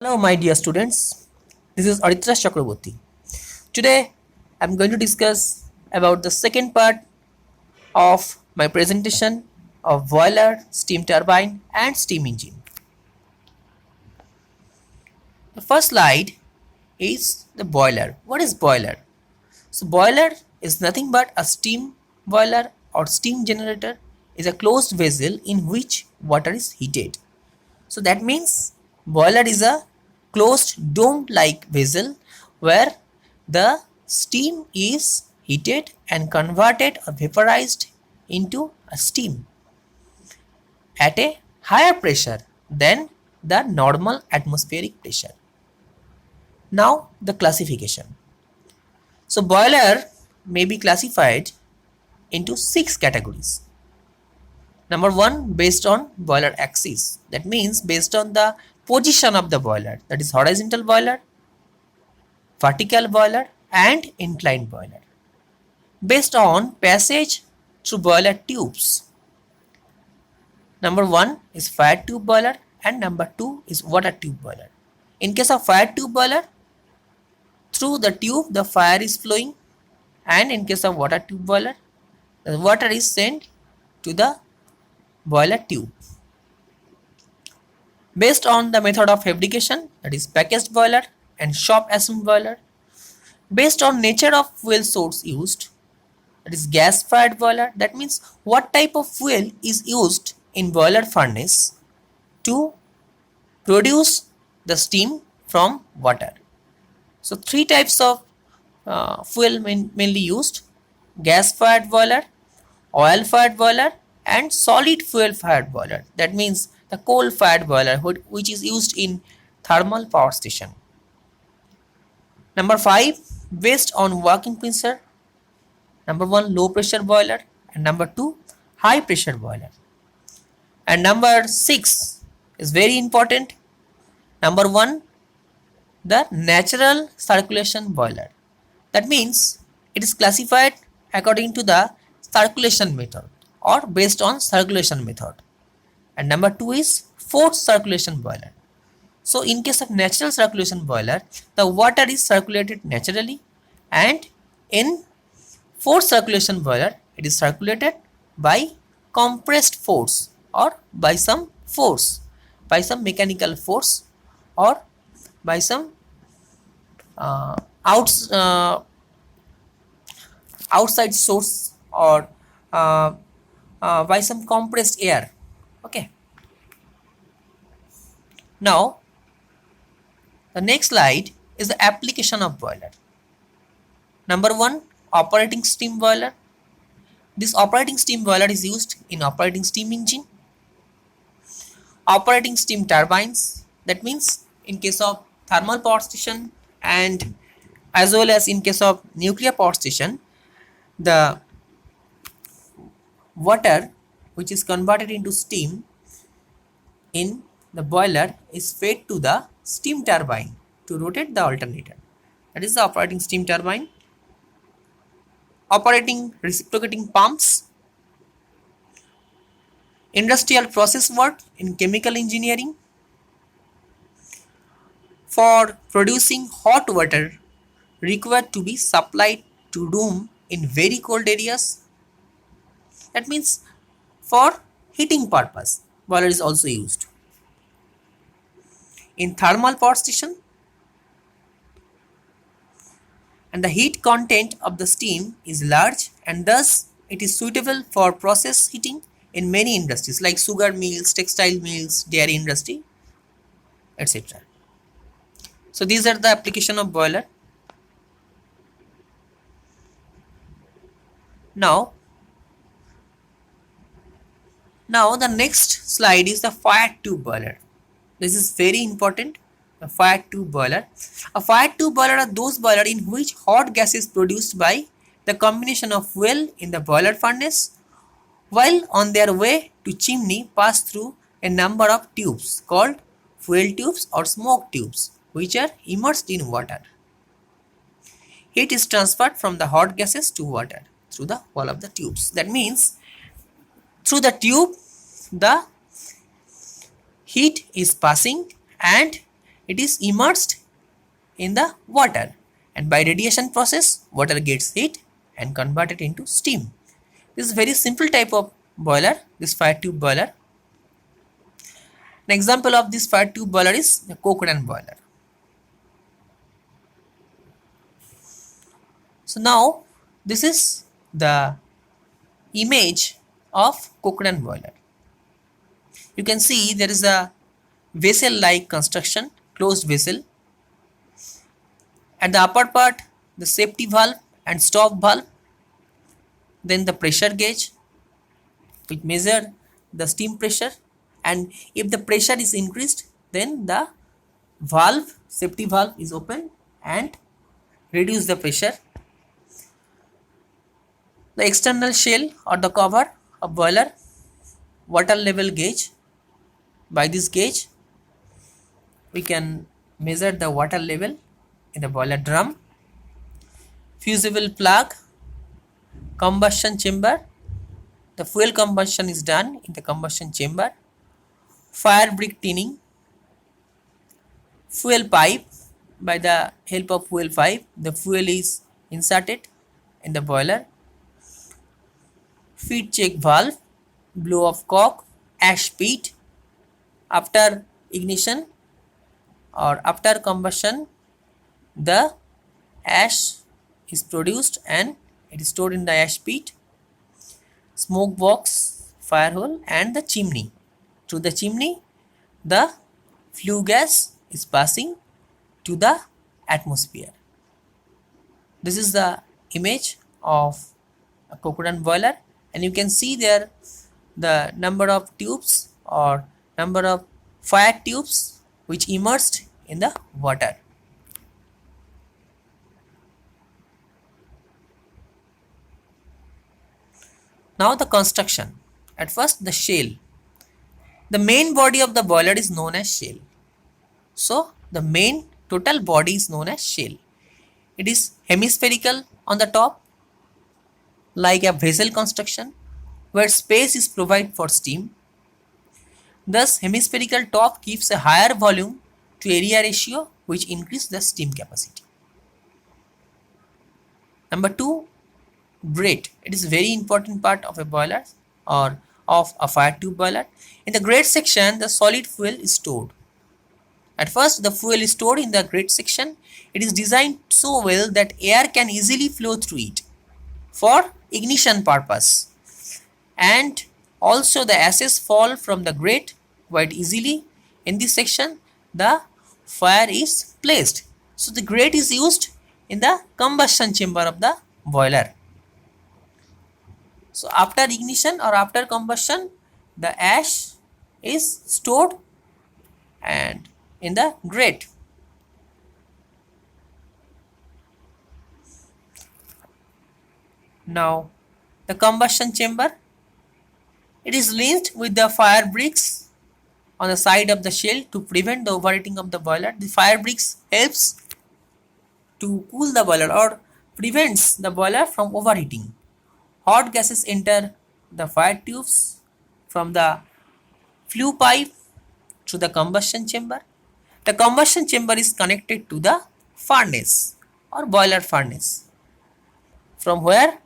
Hello, my dear students. This is Aditya Chakraborty. Today, I'm going to discuss about the second part of my presentation of boiler, steam turbine, and steam engine. The first slide is the boiler. What is boiler? So, boiler is nothing but a steam boiler or steam generator is a closed vessel in which water is heated. So that means boiler is a closed dome-like vessel where the steam is heated and converted or vaporized into a steam at a higher pressure than the normal atmospheric pressure. Now the classification. So boiler may be classified into 6 categories. Number 1, based on boiler axis. That means based on the position of the boiler, that is horizontal boiler, vertical boiler and inclined boiler. Based on passage through boiler tubes. Number 1 is fire tube boiler and number 2 is water tube boiler. In case of fire tube boiler, through the tube the fire is flowing, and in case of water tube boiler, the water is sent to the boiler tube. Based on the method of fabrication, that is packaged boiler and shop assembled boiler. Based on nature of fuel source used, that is gas fired boiler. That means what type of fuel is used in boiler furnace to produce the steam from water. So 3 types of fuel mainly used: gas fired boiler, oil fired boiler and solid fuel fired boiler. That means the coal fired boiler which is used in thermal power station. Number 5, based on working pressure. Number 1, low pressure boiler, and number 2, high pressure boiler. And number 6 is very important. Number 1, the natural circulation boiler. That means it is classified according to the circulation method or based on circulation method. And number 2 is forced circulation boiler. So in case of natural circulation boiler, the water is circulated naturally, and in forced circulation boiler, it is circulated by compressed force or by some force, by some mechanical force or by some uh, outs, uh, outside source or by some compressed air. Okay. Now the next slide is the application of boiler. Number 1, operating steam boiler. This operating steam boiler is used in operating steam engine, operating steam turbines. That means in case of thermal power station and as well as in case of nuclear power station, the water which is converted into steam in the boiler is fed to the steam turbine to rotate the alternator. That is the operating steam turbine. Operating reciprocating pumps, industrial process work in chemical engineering for producing hot water required to be supplied to room in very cold areas. That means for heating purpose, boiler is also used. In thermal power station, and the heat content of the steam is large and thus it is suitable for process heating in many industries like sugar mills, textile mills, dairy industry, etc. So these are the application of boiler. Now the next slide is the fire tube boiler. This is very important. A fire tube boiler. A fire tube boiler are those boiler in which hot gas is produced by the combination of fuel in the boiler furnace, while on their way to chimney pass through a number of tubes called fuel tubes or smoke tubes, which are immersed in water. Heat is transferred from the hot gases to water through the wall of the tubes. That means through the tube the heat is passing and it is immersed in the water, and by radiation process water gets heat and converted into steam. This is very simple type of boiler, this fire tube boiler. An example of this fire tube boiler is the Cochrane boiler. So now this is the image of Cochrane boiler. You can see there is a vessel like construction, closed vessel. At the upper part, the safety valve and stop valve, then the pressure gauge which measure the steam pressure, and if the pressure is increased, then the valve, safety valve is open and reduce the pressure. The external shell or the cover of boiler, water level gauge. By this gauge we can measure the water level in the boiler drum. Fusible plug, combustion chamber, the fuel combustion is done in the combustion chamber. Fire brick tinning, fuel pipe, by the help of fuel pipe the fuel is inserted in the boiler. Feed check valve, blow off cock, ash pit. After ignition or after combustion, the ash is produced and it is stored in the ash pit. Smoke box, fire hole, and the chimney. Through the chimney, the flue gas is passing to the atmosphere. This is the image of a Cochrane boiler, and you can see there the number of tubes or number of fire tubes which immersed in the water. Now the construction. At first the shell. The main body of the boiler is known as shell. So the main total body is known as shell. It is hemispherical on the top like a vessel construction where space is provided for steam. Thus hemispherical top gives a higher volume to area ratio which increases the steam capacity. Number 2, grate. It is a very important part of a boiler or of a fire tube boiler. In the grate section, the solid fuel is stored. At first, the fuel is stored in the grate section. It is designed so well that air can easily flow through it for ignition purpose. And also the ashes fall from the grate quite easily. In this section, the fire is placed. So the grate is used in the combustion chamber of the boiler. So after ignition or after combustion, the ash is stored and in the grate. Now the combustion chamber, it is linked with the fire bricks on the side of the shell to prevent the overheating of the boiler. The fire bricks helps to cool the boiler or prevents the boiler from overheating. Hot gases enter the fire tubes from the flue pipe to the combustion chamber. The combustion chamber is connected to the furnace or boiler furnace, from where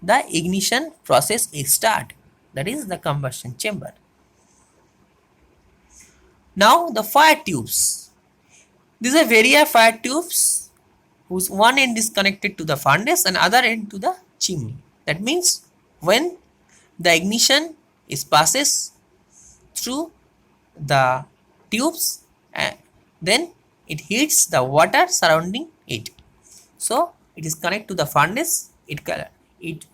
the ignition process is start. That is the combustion chamber. Now the fire tubes. These are various fire tubes whose one end is connected to the furnace and other end to the chimney. That means when the ignition is passes through the tubes, then it heats the water surrounding it. So it is connected to the furnace. It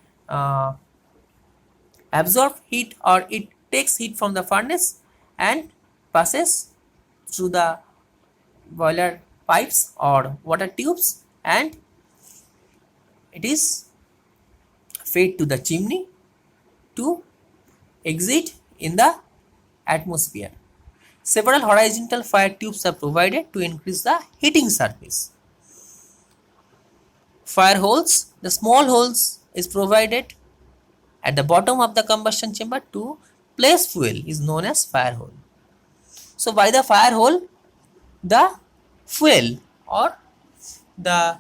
absorbs heat or it takes heat from the furnace and passes through the boiler pipes or water tubes, and it is fed to the chimney to exit in the atmosphere. Several horizontal fire tubes are provided to increase the heating surface. Fire holes, the small holes is provided at the bottom of the combustion chamber to place fuel is known as fire hole. So by the fire hole, the fuel or the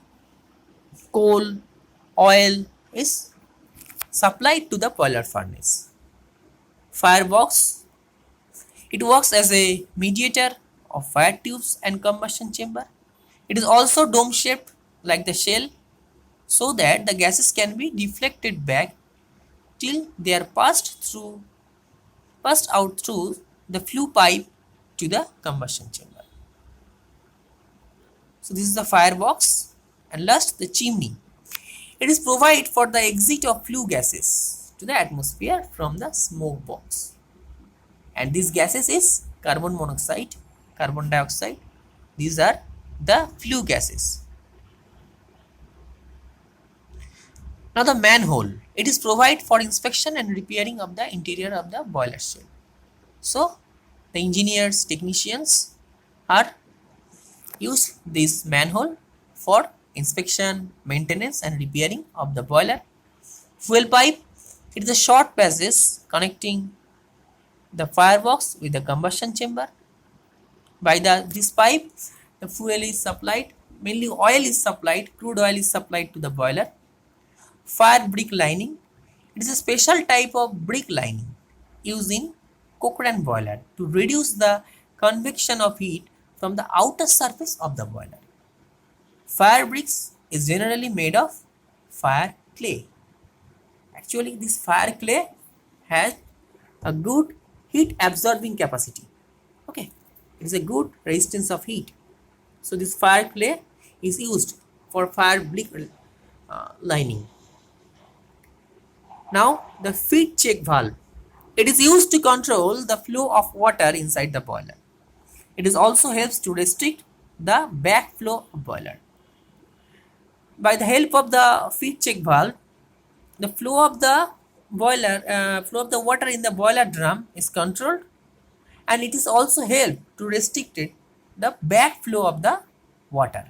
coal, oil is supplied to the boiler furnace. Firebox, it works as a mediator of fire tubes and combustion chamber. It is also dome shaped like the shell so that the gases can be deflected back till they are passed out through the flue pipe to the combustion chamber. So this is the firebox, and last the chimney. It is provided for the exit of flue gases to the atmosphere from the smoke box. And these gases is carbon monoxide, carbon dioxide. These are the flue gases. Now the manhole. It is provided for inspection and repairing of the interior of the boiler shell. So the engineers, technicians are use this manhole for inspection, maintenance and repairing of the boiler. Fuel pipe, it is a short passage connecting the firebox with the combustion chamber. By this pipe, the fuel is supplied, mainly oil is supplied, crude oil is supplied to the boiler. Fire brick lining, it is a special type of brick lining used in Cochrane boiler to reduce the convection of heat from the outer surface of the boiler. Fire bricks is generally made of fire clay. Actually, this fire clay has a good heat absorbing capacity. Okay, it is a good resistance of heat. So this fire clay is used for fire brick lining. Now the feed check valve. It is used to control the flow of water inside the boiler. It is also helps to restrict the backflow of boiler. By the help of the feed check valve, the flow of the flow of the water in the boiler drum is controlled, and it is also help to restrict the backflow of the water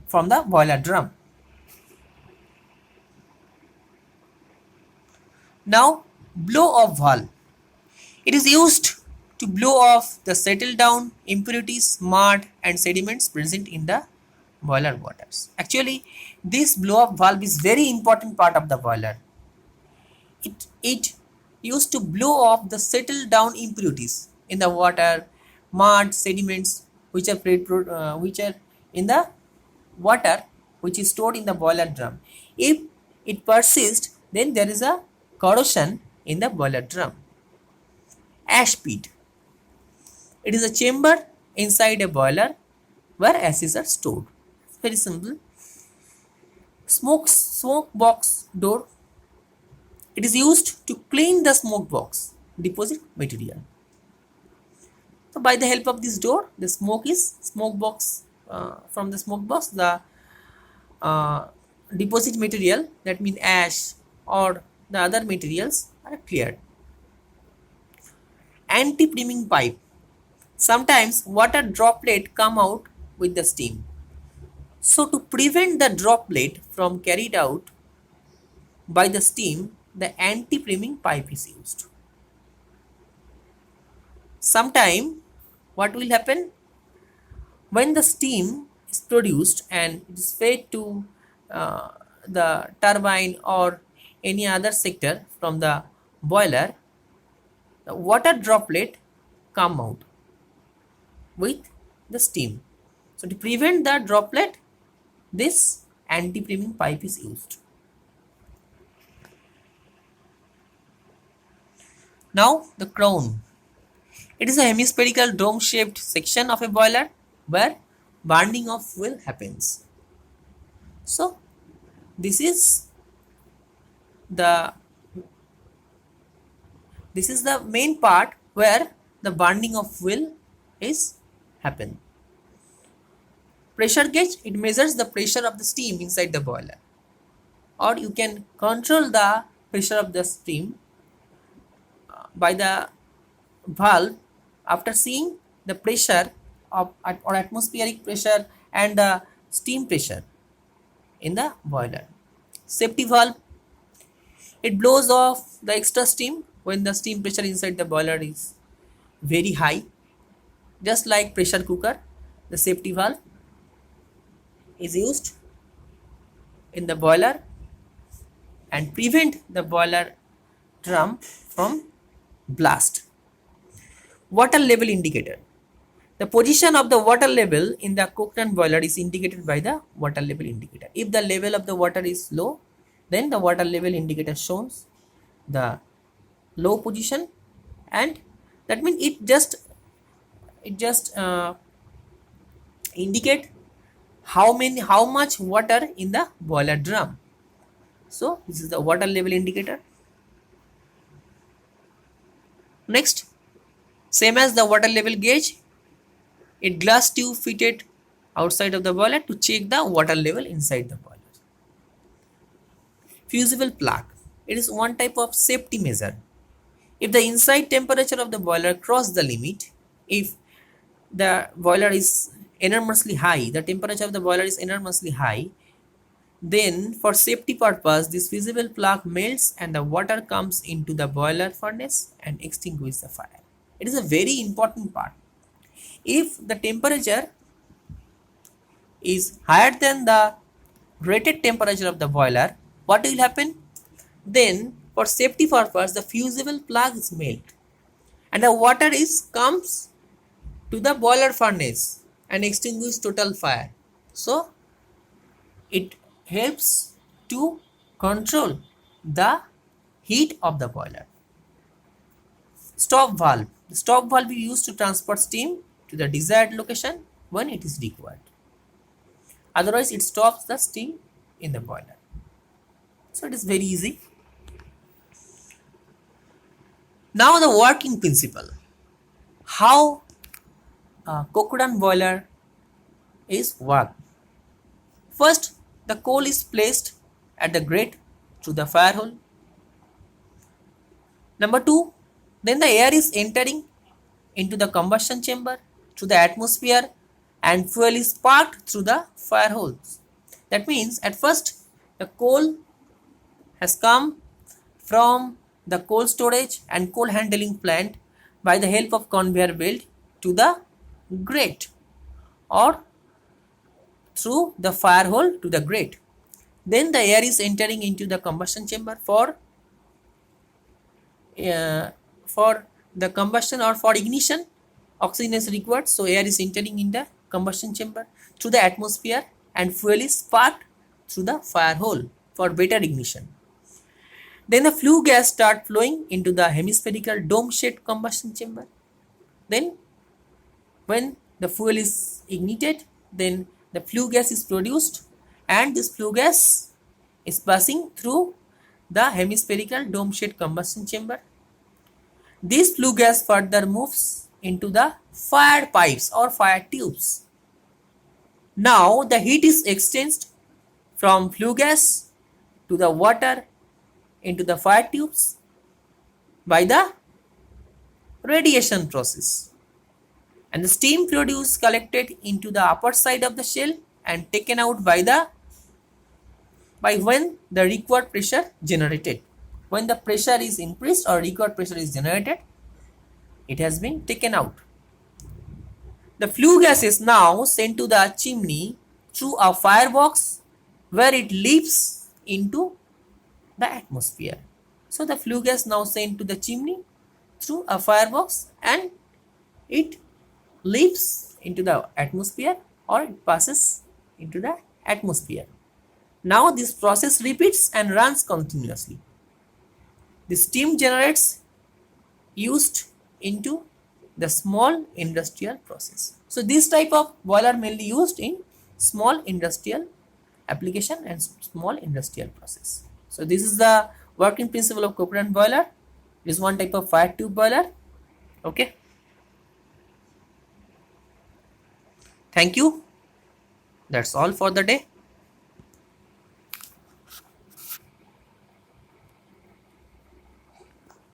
from the boiler drum. Now blow off valve. It is used to blow off the settled down impurities, mud and sediments present in the boiler waters. Actually, this blow off valve is very important part of the boiler. It used to blow off the settled down impurities in the water, mud, sediments which are in the water which is stored in the boiler drum. If it persists, then there is a corrosion in the boiler drum. Ash pit. It is a chamber inside a boiler where ashes are stored. Very simple. Smoke box door. It is used to clean the smoke box deposit material. So by the help of this door, the smoke box from the smoke box, the deposit material, that means ash or the other materials, are cleared. Anti-priming pipe. Sometimes water droplet come out with the steam. So to prevent the droplet from carried out by the steam, the anti-priming pipe is used. Sometime what will happen when the steam is produced and it is fed to the turbine or any other sector from the boiler, the water droplet come out with the steam. So to prevent the droplet, this anti-priming pipe is used. Now the crown. It is a hemispherical dome-shaped section of a boiler where burning of fuel happens. So this is the main part where the burning of fuel is happen. Pressure gauge, it measures the pressure of the steam inside the boiler, or you can control the pressure of the steam by the valve after seeing the pressure of or atmospheric pressure and the steam pressure in the boiler. Safety valve, it blows off the extra steam when the steam pressure inside the boiler is very high. Just like pressure cooker, the safety valve is used in the boiler and prevent the boiler drum from blast. Water level indicator. The position of the water level in the Cochrane boiler is indicated by the water level indicator. If the level of the water is low, then the water level indicator shows the low position, and that means it just indicate how much water in the boiler drum. So this is the water level indicator. Next, same as the water level gauge, a glass tube fitted outside of the boiler to check the water level inside the boiler. Fusible plug. It is one type of safety measure. If the inside temperature of the boiler cross the limit, if the boiler is enormously high, the temperature of the boiler is enormously high, then for safety purpose, this fusible plug melts and the water comes into the boiler furnace and extinguishes the fire. It is a very important part. If the temperature is higher than the rated temperature of the boiler, what will happen? Then for safety purpose, the fusible plug is melt and the water comes to the boiler furnace and extinguish total fire. So it helps to control the heat of the boiler. Stop valve. The stop valve is used to transfer steam to the desired location when it is required. Otherwise, it stops the steam in the boiler. So it is very easy. Now the working principle. How a Cochrane boiler is worked. First, the coal is placed at the grate through the fire hole. Number 2, then the air is entering into the combustion chamber through the atmosphere and fuel is sparked through the fire holes. That means at first the coal has come from the coal storage and coal handling plant by the help of conveyor belt to the grate or through the fire hole to the grate. Then the air is entering into the combustion chamber for the combustion or for ignition. Oxygen is required, so air is entering in the combustion chamber through the atmosphere and fuel is sparked through the fire hole for better ignition. Then the flue gas start flowing into the hemispherical dome-shaped combustion chamber. Then when the fuel is ignited, then the flue gas is produced and this flue gas is passing through the hemispherical dome-shaped combustion chamber. This flue gas further moves into the fire pipes or fire tubes. Now the heat is exchanged from flue gas to the water into the fire tubes by the radiation process, and the steam produced collected into the upper side of the shell and taken out by when the required pressure generated. When the pressure is increased or required pressure is generated, it has been taken out. The flue gas is now sent to the chimney through a firebox where it leaps into the atmosphere. So the flue gas now sent to the chimney through a firebox and it leaps into the atmosphere or it passes into the atmosphere. Now this process repeats and runs continuously. The steam generates used into the small industrial process. So this type of boiler mainly used in small industrial application and small industrial process. So this is the working principle of Cochrane boiler. It is one type of fire tube boiler. Okay. Thank you. That's all for the day.